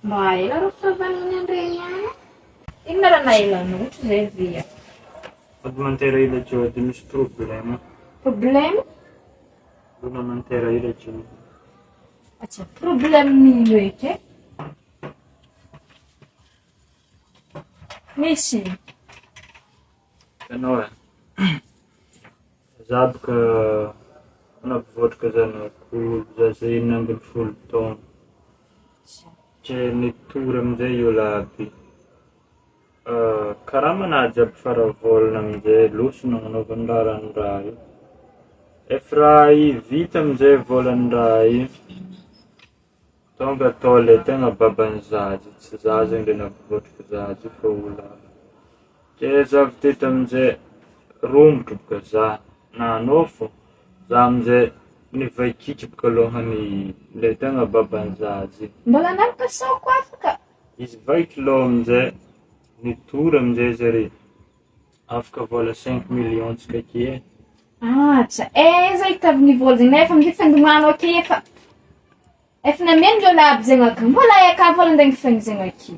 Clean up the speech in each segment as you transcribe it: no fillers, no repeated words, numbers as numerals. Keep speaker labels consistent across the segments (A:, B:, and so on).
A: Mba ela rô fahavaliny andregny agny. Ino ma raha nahelan'ohatra zay via?
B: Sady manterahila jiaby misy problème.
A: Problème?
B: Lona manterahila jiaby.
A: Acha problème mino eky e? Misy?
B: Ianao e, za boka nampivôtraka zanak'olo za zay 9 taona. Ke nitory amin'izay io laby. Karaha manahy jiaby faravolana amin'izay loso nagnanaovany raha io. Efa raha io vita amin'izay volan-draha io. Tonga atao ilay tegna baban'ny zaza, tsy za zegny ilay nampivôtraka zaza io fa olo hafa. Ke za avy teto amin'izay romotra boka za, na anao fô, za amin'izay nivaikitra boka alôhan'ny ilay tegna baban'ny zaza io.
A: Mbola anaraka saoko afaka?
B: Izy vaiky lô amin'izay nitory amin'izay zare. Afaka vola 5 millions tsika ake e.
A: Acha, zay tavy nivola zegny nefa amin'izay fandomano ake efa namen'ireo laby zegny aka. Mbola eka vola andaigny fegny zegny ake.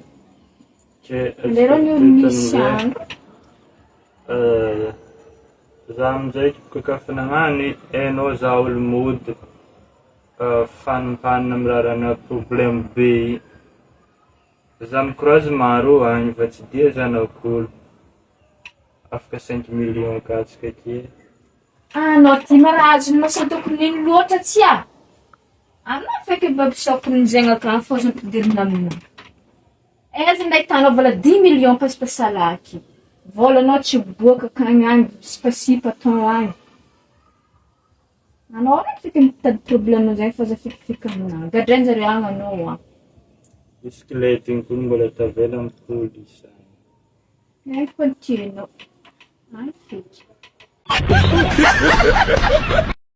B: Ke
A: Lero ny olo misy andro.
B: za amin'izay boka kafa nagnany hainao za olo mody fanimpanina amin'ny rahana problème be. Za mikroazy maro agny fa tsy dia zanak'olo. Afaka 5 millions ka tsika ake.
A: Anao ty marazony masadoko nino loatra tsy a? Anao feky babisokony zegny aka fô za ampidirina aminao. Aiza nda hitanao vola 10 millions pasipasalaky. Volanao tsy boaka akagny agny, sipasipa atao agny. Anao raiky feky mitady problème zegny fa za fikifika aminahy. Gadrainy zareo agny anao a.
B: Bisikilety igny koa mbola tavela amin'ny polisy agny.
A: Continue. Ai feky.